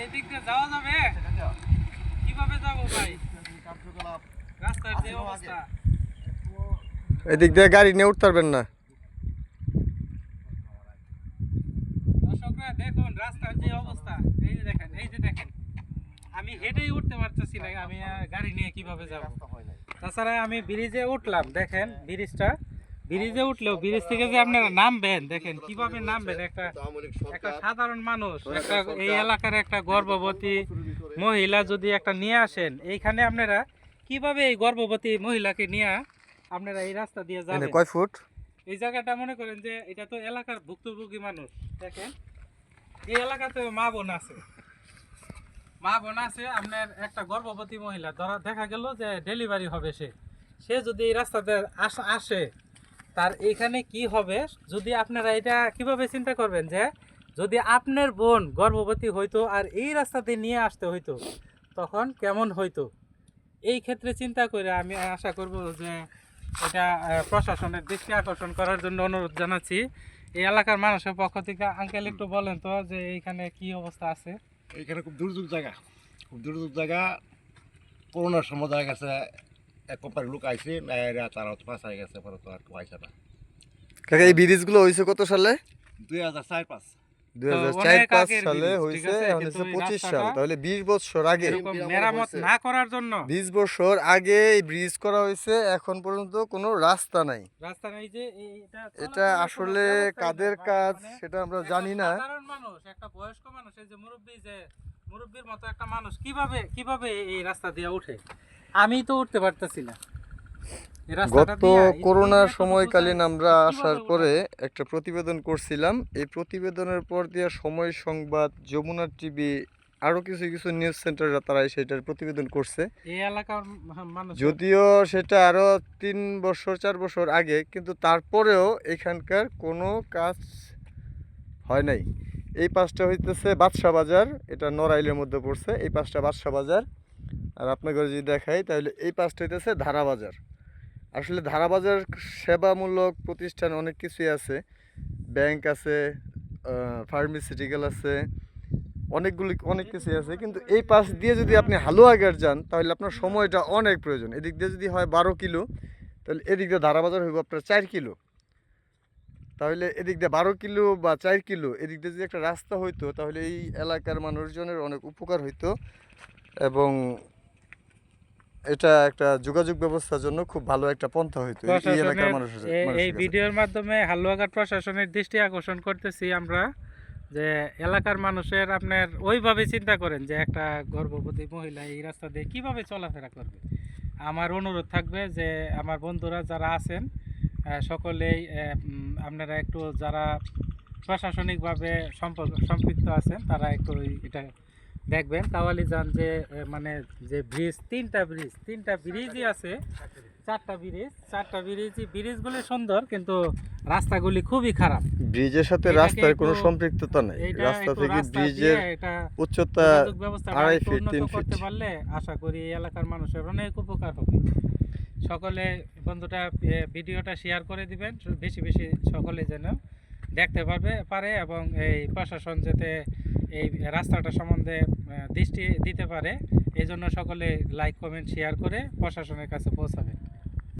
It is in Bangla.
এদিক দিয়ে যাওয়া যাবে? কিভাবে যাবো ভাই? রাস্তার যে অবস্থা, এদিক দিয়ে গাড়ি নিয়ে উঠতে পারবেন না। দর্শকরা দেখুন রাস্তার যে অবস্থা, এই যে দেখেন, আমি হেঁটেই উঠতে পারতেছি না, আমি গাড়ি নিয়ে কিভাবে যাব? তাছাড়া আমি ব্রিজে উঠলাম, দেখেন ব্রিজে উঠলেও ব্রিজ থেকে যে আপনারা নামবেন, দেখেন কিভাবে নামবেন। একটা সাধারণ মানুষ, একটা এই এলাকার একটা গর্ভবতী মহিলা যদি একটা নিয়ে আসেন, এইখানে আপনারা কিভাবে এই গর্ভবতী মহিলাকে নিয়ে আপনারা এই রাস্তা দিয়ে যাবেন? কয় ফুট? এই জায়গাটা মনে করেন যে এটা তো এলাকার ভুক্তভোগী মানুষ। দেখেন এই এলাকাতে মা বোন আছে, আপনার একটা গর্ভবতী মহিলা, ধরা দেখা গেল যে ডেলিভারি হবে, সে যদি এই রাস্তাতে আসে, তার এইখানে কি হবে? যদি আপনারা এটা কিভাবে চিন্তা করবেন যে যদি আপনার বোন গর্ভবতী হইতো আর এই রাস্তাতে নিয়ে আসতে হইতো, তখন কেমন হইতো? এই ক্ষেত্রে চিন্তা করে আমি আশা করব যে এটা প্রশাসনের দৃষ্টি আকর্ষণ করার জন্য অনুরোধ জানাচ্ছি এই এলাকার মানুষের পক্ষ থেকে। আঙ্কেল একটু বলেন তো যে এইখানে কি অবস্থা আছে? এইখানে খুব দুর্যোগ জায়গা। করোনার সময় দেখা গেছে এক কোম্পানির লোক আইসে, তারা তো ফাঁসাই গেছে, পরে তো আর কেউ আইসে না। কাকা এই ব্রিজগুলো হয়েছে কত সালে? 2004-05 2004-05 সালে হয়েছে, এখন হচ্ছে 25 সাল, তাহলে 20 বছর আগে মেরামত না করার জন্য 20 বছর আগে এই ব্রিজ করা হয়েছে, এখন পর্যন্ত কোনো রাস্তা নাই। যে এটা আসলে কাদের কাজ সেটা আমরা জানি না। সাধারণ মানুষ, একটা বয়স্ক মানুষ, এই যে মুরব্বির মতো একটা মানুষ কিভাবে এই রাস্তা দিয়ে উঠে? আমি তো উঠতে পারতেছি না। গত করোনার সময়কালীন আমরা আসার পরে একটা প্রতিবেদন করছিলাম। এই প্রতিবেদনের পর দিয়ে সময় সংবাদ, যমুনা টিভি, আরো কিছু নিউজ সেন্টাররা তারা সেটার প্রতিবেদন করছে। এই এলাকার মানুষ, যদিও সেটা আরো 3-4 বছর আগে, কিন্তু তারপরেও এখানকার কোনো কাজ হয় নাই। এই পাশটা হইতেছে বাদশা বাজার, এটা নড়াইলের মধ্যে পড়ছে। এই পাশটা বাদশা বাজার, আর আপনাকে যদি দেখাই তাহলে এই পাশটা হইতেছে ধারা বাজার। আসলে ধারা বাজার সেবামূলক প্রতিষ্ঠান অনেক কিছুই আছে, ব্যাংক আছে, ফার্মাসিউটিক্যাল আছে, অনেক কিছুই আছে। কিন্তু এই পাশ দিয়ে যদি আপনি হালুয়াঘাট যান তাহলে আপনার সময়টা অনেক প্রয়োজন। এদিক দিয়ে যদি হয় 12 কিলো, তাহলে এদিক দিয়ে ধারা বাজার হইব আপনার 4 কিলো। তাহলে এদিক দিয়ে 12 কিলো বা 4 কিলো এদিক দিয়ে যদি একটা রাস্তা হইতো, তাহলে এই এলাকার মানুষজনের অনেক উপকার হইতো এবং এটা একটা যোগাযোগ ব্যবস্থার জন্য খুব ভালো একটা পন্থা হইতো এই এলাকার মানুষের। এই ভিডিওর মাধ্যমে হালুয়াঘাট প্রশাসনের দৃষ্টি আকর্ষণ করতেছি আমরা যে এলাকার মানুষের আপনার ওইভাবে চিন্তা করেন যে একটা গর্ভবতী মহিলা এই রাস্তা দিয়ে কীভাবে চলাফেরা করবে। আমার অনুরোধ থাকবে যে আমার বন্ধুরা যারা আছেন সকলেই আপনারা একটু যারা প্রশাসনিকভাবে সম্পৃক্ত আছেন তারা একটু এটা দেখবেন। কাওয়ালি যান যে মানে যে তিনটা ব্রিজই আছে, চারটা ব্রিজগুলি সুন্দর, কিন্তু রাস্তাগুলি খুবই খারাপ। ব্রিজের সাথে রাস্তার কোনো সম্পৃক্ততা নাই। রাস্তা থেকে ব্রিজের উচ্চতা 2.5 ফিট 3 ফিট করতে পারলে আশা করি এই এলাকার মানুষের অনেক উপকার হবে। সকলে বন্ধুটা ভিডিওটা শেয়ার করে দিবেন, বেশি সকলে যেন দেখতে পারে এবং এই প্রশাসন যাতে এই রাস্তাটা সম্বন্ধে দৃষ্টি দিতে পারে, এই জন্য সকলে লাইক কমেন্ট শেয়ার করে প্রশাসনের কাছে পৌঁছাবে।